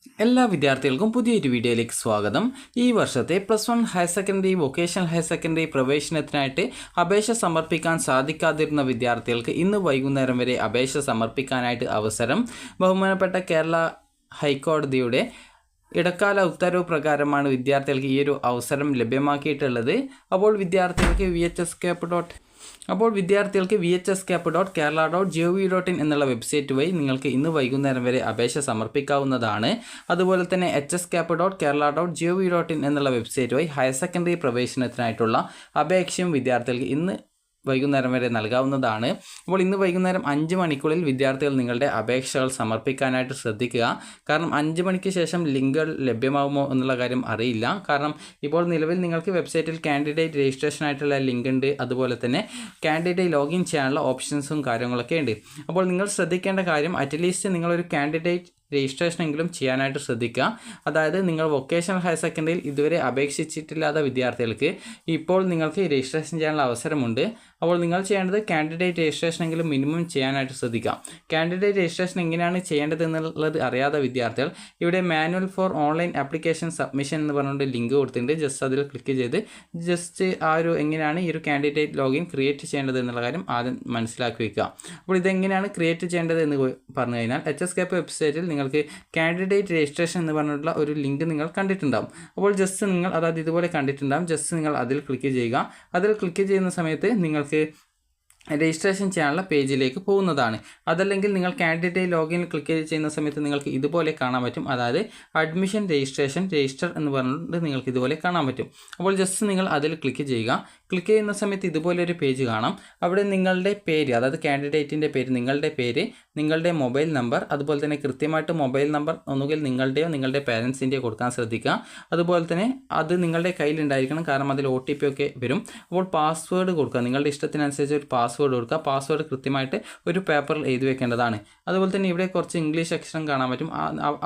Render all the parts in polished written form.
എല്ലാ വിദ്യാർത്ഥികൾക്കും പുതിയൊരു വീഡിയോയിലേക്ക് സ്വാഗതം. ഈ വർഷത്തെ +1 higher secondary, vocational higher secondary പ്രവേശനത്തിനായിട്ട് അപേക്ഷ സമർപ്പിക്കാൻ സാധിക്കാതിരുന്ന വിദ്യാർത്ഥികൾക്ക് ഇന്ന് വൈകുന്നേരം വരെ അപേക്ഷ സമർപ്പിക്കാനായിട്ട് അവസരം. ബഹുമാനപ്പെട്ട കേരള ഹൈക്കോടതിയുടെ ഇടക്കാല ഉത്തരവ് പ്രകാരമാണ് വിദ്യാർത്ഥികൾക്ക് ഈ ഒരു അവസരം ലഭ്യമാക്കിയിട്ടുള്ളത്. അപ്പോൾ വിദ്യാർത്ഥികൾക്ക് vhscap.kerala.gov.in എന്നുള്ള വെബ്സൈറ്റ് വഴി നിങ്ങൾക്ക് ഇന്ന് വൈകുന്നേരം വരെ അപേക്ഷ സമർപ്പിക്കാവുന്നതാണ്. അതുപോലെ തന്നെ hscap.kerala.gov.in എന്നുള്ള വെബ്സൈറ്റ് വഴി ഹയർ സെക്കൻഡറി പ്രവേശനത്തിനായിട്ടുള്ള അപേക്ഷയും വിദ്യാർത്ഥികൾക്ക് ഇന്ന് വൈകുന്നേരം വരെ നൽകാവുന്നതാണ്. അപ്പോൾ ഇന്ന് വൈകുന്നേരം 5 മണിക്കുള്ളിൽ വിദ്യാർത്ഥികൾ നിങ്ങളുടെ അപേക്ഷകൾ സമർപ്പിക്കാനായിട്ട് ശ്രദ്ധിക്കുക. കാരണം 5 മണിക്ക് ശേഷം ലിങ്കുകൾ ലഭ്യമാകുമോ എന്നുള്ള കാര്യം അറിയില്ല. കാരണം ഇപ്പോൾ നിലവിൽ നിങ്ങൾക്ക് വെബ്സൈറ്റിൽ കാൻഡിഡേറ്റ് രജിസ്ട്രേഷൻ ആയിട്ടുള്ള ലിങ്ക് ഉണ്ട്. അതുപോലെ തന്നെ കാൻഡിഡേറ്റ് ലോഗിൻ ചെയ്യാനുള്ള ഓപ്ഷൻസും കാര്യങ്ങളൊക്കെ ഉണ്ട്. അപ്പോൾ നിങ്ങൾ ശ്രദ്ധിക്കേണ്ട കാര്യം, അറ്റ്ലീസ്റ്റ് നിങ്ങളൊരു കാൻഡിഡേറ്റ് രജിസ്ട്രേഷനെങ്കിലും ചെയ്യാനായിട്ട് ശ്രദ്ധിക്കുക. അതായത് നിങ്ങൾ വൊക്കേഷണൽ ഹയർ സെക്കൻഡറിയിൽ ഇതുവരെ അപേക്ഷിച്ചിട്ടില്ലാത്ത വിദ്യാർത്ഥികൾക്ക് ഇപ്പോൾ നിങ്ങൾക്ക് രജിസ്ട്രേഷൻ ചെയ്യാനുള്ള അവസരമുണ്ട്. അപ്പോൾ നിങ്ങൾ ചെയ്യേണ്ടത് കാൻഡിഡേറ്റ് രജിസ്ട്രേഷനെങ്കിലും മിനിമം ചെയ്യാനായിട്ട് ശ്രദ്ധിക്കാം. കാൻഡിഡേറ്റ് രജിസ്ട്രേഷൻ എങ്ങനെയാണ് ചെയ്യേണ്ടത് എന്നുള്ളത് അറിയാത്ത വിദ്യാർത്ഥികൾ ഇവിടെ manual for online application submission എന്ന് പറഞ്ഞുകൊണ്ട് ലിങ്ക് കൊടുത്തിട്ടുണ്ട്. ജസ്റ്റ് അതിൽ ക്ലിക്ക് ചെയ്ത് എങ്ങനെയാണ് ഈ ഒരു കാൻഡിഡേറ്റ് ലോഗിൻ ക്രിയേറ്റ് ചെയ്യേണ്ടത് എന്നുള്ള കാര്യം ആദ്യം മനസ്സിലാക്കി വയ്ക്കുക. അപ്പോൾ ഇതെങ്ങനെയാണ് ക്രിയേറ്റ് ചെയ്യേണ്ടത് എന്ന് പറഞ്ഞു കഴിഞ്ഞാൽ hscap വെബ്സൈറ്റിൽ നിങ്ങൾക്ക് കാൻഡിഡേറ്റ് രജിസ്ട്രേഷൻ എന്ന് പറഞ്ഞിട്ടുള്ള ഒരു ലിങ്ക് നിങ്ങൾ കണ്ടിട്ടുണ്ടാകും. അപ്പോൾ ജസ്റ്റ് നിങ്ങൾ ഇതുപോലെ കണ്ടിട്ടുണ്ടാകും. ജസ്റ്റ് നിങ്ങൾ അതിൽ ക്ലിക്ക് ചെയ്യുക. അതിൽ ക്ലിക്ക് ചെയ്യുന്ന സമയത്ത് നിങ്ങൾക്ക് രജിസ്ട്രേഷൻ ചെയ്യാനുള്ള പേജിലേക്ക് പോകുന്നതാണ്. അതല്ലെങ്കിൽ നിങ്ങൾ കാൻഡിഡേറ്റ് ലോഗിനിൽ ക്ലിക്ക് ചെയ്യുന്ന സമയത്ത് നിങ്ങൾക്ക് ഇതുപോലെ കാണാൻ പറ്റും. അതായത് അഡ്മിഷൻ രജിസ്റ്റർ എന്ന് പറഞ്ഞിട്ട് നിങ്ങൾക്ക് ഇതുപോലെ കാണാൻ പറ്റും. അപ്പോൾ ജസ്റ്റ് നിങ്ങൾ അതിൽ ക്ലിക്ക് ചെയ്യുക. ക്ലിക്ക് ചെയ്യുന്ന സമയത്ത് ഇതുപോലെ ഒരു പേജ് കാണാം. അവിടെ നിങ്ങളുടെ പേര്, അതായത് കാൻഡിഡേറ്റിൻ്റെ പേര്, നിങ്ങളുടെ മൊബൈൽ നമ്പർ, അതുപോലെ തന്നെ കൃത്യമായിട്ട് മൊബൈൽ നമ്പർ ഒന്നുകിൽ നിങ്ങളുടെയോ നിങ്ങളുടെ പേരൻസിൻ്റെയോ കൊടുക്കാൻ ശ്രദ്ധിക്കുക. അതുപോലെ തന്നെ അത് നിങ്ങളുടെ കയ്യിലുണ്ടായിരിക്കണം. കാരണം അതിൽ OTP ഒക്കെ വരും. അപ്പോൾ പാസ്വേഡ് കൊടുക്കുക. നിങ്ങളുടെ ഇഷ്ടത്തിനനുസരിച്ച് ഒരു പാസ്വേഡ് കൊടുക്കുക. പാസ്വേഡ് കൃത്യമായിട്ട് ഒരു പേപ്പറിൽ എഴുതി വെക്കേണ്ടതാണ്. അതുപോലെ തന്നെ ഇവിടെ കുറച്ച് ഇംഗ്ലീഷ് അക്ഷരം കാണാൻ പറ്റും.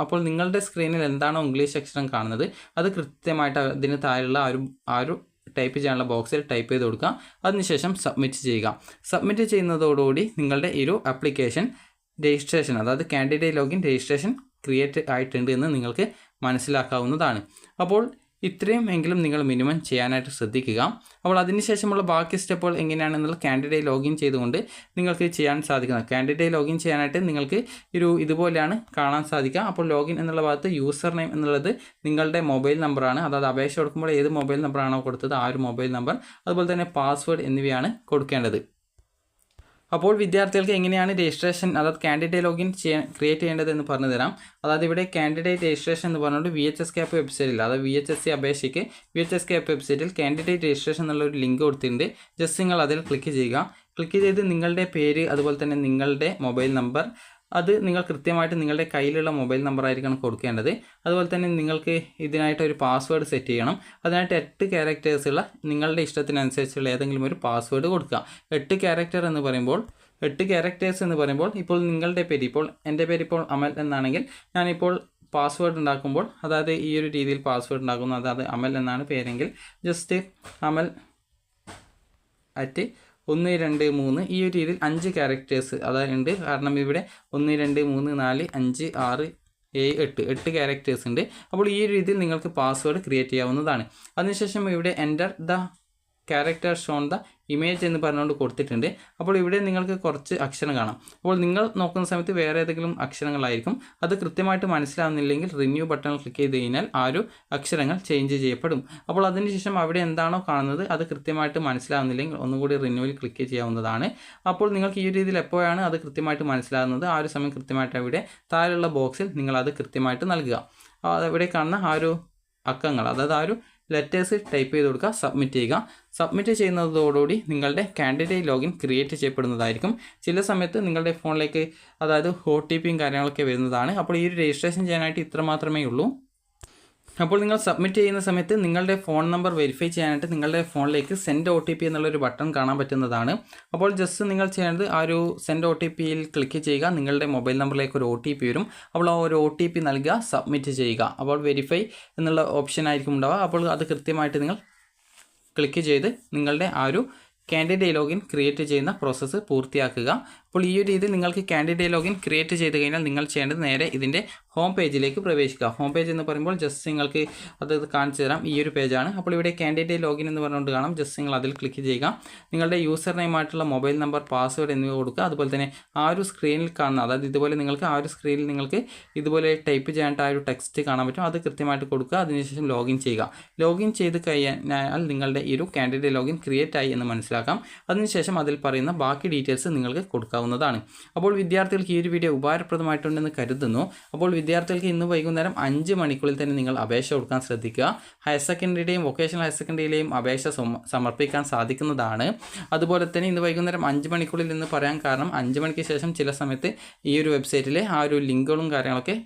അപ്പോൾ നിങ്ങളുടെ സ്ക്രീനിൽ എന്താണോ ഇംഗ്ലീഷ് അക്ഷരം കാണുന്നത് അത് കൃത്യമായിട്ട് അതിന് താഴെയുള്ള ആ ഒരു ടൈപ്പ് ചെയ്യാനുള്ള ബോക്സിൽ ടൈപ്പ് ചെയ്ത് കൊടുക്കുക. അതിനുശേഷം സബ്മിറ്റ് ചെയ്യുക. സബ്മിറ്റ് ചെയ്യുന്നതോടുകൂടി നിങ്ങളുടെ ഈ ഒരു ആപ്ലിക്കേഷൻ രജിസ്ട്രേഷൻ, അതായത് കാൻഡിഡേറ്റ് ലോഗിൻ രജിസ്ട്രേഷൻ ക്രിയേറ്റ് ആയിട്ടുണ്ട് എന്ന് നിങ്ങൾക്ക് മനസ്സിലാക്കാവുന്നതാണ്. അപ്പോൾ ഇത്രയും എങ്കിലും നിങ്ങൾ മിനിമം ചെയ്യാനായിട്ട് ശ്രദ്ധിക്കുക. അപ്പോൾ അതിനുശേഷമുള്ള ബാക്കി സ്റ്റെപ്പുകൾ എങ്ങനെയാണെന്നുള്ള കാൻഡിഡേറ്റ് ലോഗിൻ ചെയ്തുകൊണ്ട് നിങ്ങൾക്ക് ചെയ്യാൻ സാധിക്കുന്നത്. കാൻഡിഡേറ്റ് ലോഗിൻ ചെയ്യാനായിട്ട് നിങ്ങൾക്ക് ഇതുപോലെയാണ് കാണാൻ സാധിക്കുക. അപ്പോൾ ലോഗിൻ എന്നുള്ള ഭാഗത്ത് യൂസർ നെയിം എന്നുള്ളത് നിങ്ങളുടെ മൊബൈൽ നമ്പറാണ്. അതായത് അപേക്ഷ കൊടുക്കുമ്പോൾ ഏത് മൊബൈൽ നമ്പറാണോ കൊടുത്തത് ആ ഒരു മൊബൈൽ നമ്പർ, അതുപോലെ തന്നെ പാസ്വേഡ് എന്നിവയാണ് കൊടുക്കേണ്ടത്. അപ്പോൾ വിദ്യാർത്ഥികൾക്ക് എങ്ങനെയാണ് രജിസ്ട്രേഷൻ, അതായത് കാൻഡിഡേറ്റ് ലോഗിൻ ക്രിയേറ്റ് ചെയ്യേണ്ടത് എന്ന് പറഞ്ഞു തരാം. അതായത് ഇവിടെ കാൻഡിഡേറ്റ് രജിസ്ട്രേഷൻ എന്ന് പറഞ്ഞുകൊണ്ട് VHScap വെബ്സൈറ്റിൽ, അതായത് VHSC അപേക്ഷയ്ക്ക് VHScap വെബ്സൈറ്റിൽ കാൻഡിഡേറ്റ് രജിസ്ട്രേഷൻ എന്നുള്ള ഒരു ലിങ്ക് കൊടുത്തിട്ടുണ്ട്. ജസ്റ്റ് നിങ്ങൾ അതിൽ ക്ലിക്ക് ചെയ്യുക. ക്ലിക്ക് ചെയ്ത് നിങ്ങളുടെ പേര്, അതുപോലെ തന്നെ നിങ്ങളുടെ മൊബൈൽ നമ്പർ, അത് നിങ്ങൾ കൃത്യമായിട്ട് നിങ്ങളുടെ കയ്യിലുള്ള മൊബൈൽ നമ്പർ ആയിരിക്കണം കൊടുക്കേണ്ടത്. അതുപോലെ തന്നെ നിങ്ങൾക്ക് ഇതിനായിട്ട് ഒരു പാസ്വേഡ് സെറ്റ് ചെയ്യണം. അതിനായിട്ട് 8 ക്യാരക്ടേഴ്സുള്ള നിങ്ങളുടെ ഇഷ്ടത്തിനനുസരിച്ചുള്ള ഏതെങ്കിലും ഒരു പാസ്വേഡ് കൊടുക്കുക. 8 ക്യാരക്ടേഴ്സ് എന്ന് പറയുമ്പോൾ ഇപ്പോൾ നിങ്ങളുടെ പേര്, ഇപ്പോൾ എൻ്റെ പേര് ഇപ്പോൾ അമൽ എന്നാണെങ്കിൽ ഞാനിപ്പോൾ പാസ്വേഡ് ഉണ്ടാക്കുമ്പോൾ, അതായത് ഈ ഒരു രീതിയിൽ പാസ്വേഡ് ഉണ്ടാക്കുന്നു. അതായത് അമൽ എന്നാണ് പേരെങ്കിൽ ജസ്റ്റ് അമൽ @ 1 2 3 ഈ ഒരു രീതിയിൽ 5 ക്യാരക്ടേഴ്സ് അതായത് കാരണം ഇവിടെ 1 2 3 4 5 6 7 8 ക്യാരക്ടേഴ്സ് ഉണ്ട്. അപ്പോൾ ഈ രീതിയിൽ നിങ്ങൾക്ക് പാസ്വേഡ് ക്രിയേറ്റ് ചെയ്യാവുന്നതാണ്. അതിനുശേഷം ഇവിടെ enter the character shown the image എന്ന് പറഞ്ഞുകൊണ്ട് കൊടുത്തിട്ടുണ്ട്. അപ്പോൾ ഇവിടെ നിങ്ങൾക്ക് കുറച്ച് അക്ഷരം കാണാം. അപ്പോൾ നിങ്ങൾ നോക്കുന്ന സമയത്ത് വേറെ ഏതെങ്കിലും അക്ഷരങ്ങളായിരിക്കും. അത് കൃത്യമായിട്ട് മനസ്സിലാവുന്നില്ലെങ്കിൽ റിന്യൂ ബട്ടണിൽ ക്ലിക്ക് ചെയ്ത് കഴിഞ്ഞാൽ ആ ഒരു അക്ഷരങ്ങൾ ചേഞ്ച് ചെയ്യപ്പെടും. അപ്പോൾ അതിനുശേഷം അവിടെ എന്താണോ കാണുന്നത് അത് കൃത്യമായിട്ട് മനസ്സിലാവുന്നില്ലെങ്കിൽ ഒന്നുകൂടി റിന്യൂവിൽ ക്ലിക്ക് ചെയ്യാവുന്നതാണ്. അപ്പോൾ നിങ്ങൾക്ക് ഈ രീതിയിൽ എപ്പോഴാണ് അത് കൃത്യമായിട്ട് മനസ്സിലാകുന്നത് ആ ഒരു സമയം കൃത്യമായിട്ട് അവിടെ താഴെയുള്ള ബോക്സിൽ നിങ്ങൾ അത് കൃത്യമായിട്ട് നൽകുക. അവിടെ കാണുന്ന ആ ഒരു അക്കങ്ങൾ, അതായത് ആ ഒരു ലെറ്റേഴ്സ് ടൈപ്പ് ചെയ്ത് കൊടുക്കുക. സബ്മിറ്റ് ചെയ്യുക. സബ്മിറ്റ് ചെയ്യുന്നതോടുകൂടി നിങ്ങളുടെ കാൻഡിഡേറ്റ് ലോഗിൻ ക്രിയേറ്റ് ചെയ്യപ്പെടുന്നതായിരിക്കും. ചില സമയത്ത് നിങ്ങളുടെ ഫോണിലേക്ക് അതായത് OTPയും കാര്യങ്ങളൊക്കെ വരുന്നതാണ്. അപ്പോൾ ഈ ഒരു രജിസ്ട്രേഷൻ ചെയ്യാനായിട്ട് ഇത്ര മാത്രമേ ഉള്ളൂ. അപ്പോൾ നിങ്ങൾ സബ്മിറ്റ് ചെയ്യുന്ന സമയത്ത് നിങ്ങളുടെ ഫോൺ നമ്പർ വെരിഫൈ ചെയ്യാനായിട്ട് നിങ്ങളുടെ ഫോണിലേക്ക് സെൻഡ് OTP എന്നുള്ളൊരു ബട്ടൺ കാണാൻ പറ്റുന്നതാണ്. അപ്പോൾ ജസ്റ്റ് നിങ്ങൾ ചെയ്യേണ്ടത് ആ ഒരു സെൻഡ് OTPയിൽ ക്ലിക്ക് ചെയ്യുക. നിങ്ങളുടെ മൊബൈൽ നമ്പറിലേക്ക് ഒരു OTP വരും. അപ്പോൾ ആ ഒരു OTP നൽകുക, സബ്മിറ്റ് ചെയ്യുക. അപ്പോൾ വെരിഫൈ എന്നുള്ള ഓപ്ഷൻ ആയിരിക്കും ഉണ്ടാവുക. അപ്പോൾ അത് കൃത്യമായിട്ട് നിങ്ങൾ ക്ലിക്ക് ചെയ്ത് നിങ്ങളുടെ ആ ഒരു കാൻഡിഡേറ്റ് ലോഗിൻ ക്രിയേറ്റ് ചെയ്യുന്ന പ്രോസസ്സ് പൂർത്തിയാക്കുക. അപ്പോൾ ഈ ഒരു രീതിയിൽ നിങ്ങൾക്ക് കാൻഡിഡേറ്റ് ലോഗിൻ ക്രിയേറ്റ് ചെയ്ത് കഴിഞ്ഞാൽ നിങ്ങൾ ചെയ്യേണ്ടത് നേരെ ഇതിൻ്റെ ഹോം പേജിലേക്ക് പ്രവേശിക്കുക. ഹോം പേജ് എന്ന് പറയുമ്പോൾ ജസ്റ്റ് നിങ്ങൾക്ക് അത് കാണിച്ചു തരാം. ഈ ഒരു പേജാണ്. അപ്പോൾ ഇവിടെ കാൻഡിഡേറ്റ് ലോഗിൻ എന്ന് പറഞ്ഞുകൊണ്ട് കാണാം. ജസ്റ്റ് നിങ്ങൾ അതിൽ ക്ലിക്ക് ചെയ്യുക. നിങ്ങളുടെ യൂസർ നെയിമായിട്ടുള്ള മൊബൈൽ നമ്പർ, പാസ്വേഡ് എന്നിവ കൊടുക്കുക. അതുപോലെ തന്നെ ആ ഒരു സ്ക്രീനിൽ കാണുന്ന, അതായത് ഇതുപോലെ നിങ്ങൾക്ക് ആ ഒരു സ്ക്രീനിൽ നിങ്ങൾക്ക് ഇതുപോലെ ടൈപ്പ് ചെയ്യാനായിട്ട് ആ ഒരു ടെക്സ്റ്റ് കാണാൻ പറ്റും. അത് കൃത്യമായിട്ട് കൊടുക്കുക. അതിനുശേഷം ലോഗിൻ ചെയ്യുക. ലോഗിൻ ചെയ്ത് കഴിഞ്ഞാൽ നിങ്ങളുടെ ഈ ഒരു കാൻഡിഡേറ്റ് ലോഗിൻ ക്രിയേറ്റ് ആയി എന്ന് മനസ്സിലാക്കാം. അതിനുശേഷം അതിൽ പറയുന്ന ബാക്കി ഡീറ്റെയിൽസ് നിങ്ങൾക്ക് കൊടുക്കാവുന്നതാണ്. അപ്പോൾ വിദ്യാർത്ഥികൾക്ക് ഈ ഒരു വീഡിയോ ഉപകാരപ്രദമായിട്ടുണ്ടെന്ന് കരുതുന്നു. അപ്പോൾ വിദ്യാർത്ഥികൾക്ക് ഇന്ന് വൈകുന്നേരം 5 മണിക്കുള്ളിൽ തന്നെ നിങ്ങൾ അപേക്ഷ കൊടുക്കാൻ ശ്രദ്ധിക്കുക. ഹയർ സെക്കൻഡറിയുടെയും വൊക്കേഷണൽ ഹയർ സെക്കൻഡറിയിലെയും അപേക്ഷ സമർപ്പിക്കാൻ സാധിക്കുന്നതാണ്. അതുപോലെ തന്നെ ഇന്ന് വൈകുന്നേരം 5 മണിക്കുള്ളിൽ എന്ന് പറയാൻ കാരണം 5 മണിക്ക് ശേഷം ചില സമയത്ത് ഈ ഒരു വെബ്സൈറ്റിലെ ആ ഒരു ലിങ്കുകളും കാര്യങ്ങളൊക്കെ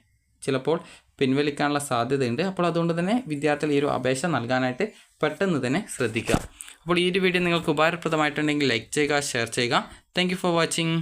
ചിലപ്പോൾ പിൻവലിക്കാനുള്ള സാധ്യതയുണ്ട്. അപ്പോൾ അതുകൊണ്ട് തന്നെ വിദ്യാർത്ഥികൾ ഈ ഒരു അപേക്ഷ നൽകാനായിട്ട് പെട്ടെന്ന് തന്നെ ശ്രദ്ധിക്കുക. അപ്പോൾ ഈ ഒരു വീഡിയോ നിങ്ങൾക്ക് ഉപകാരപ്രദമായിട്ടുണ്ടെങ്കിൽ ലൈക്ക് ചെയ്യുക, ഷെയർ ചെയ്യുക. Thank you for watching.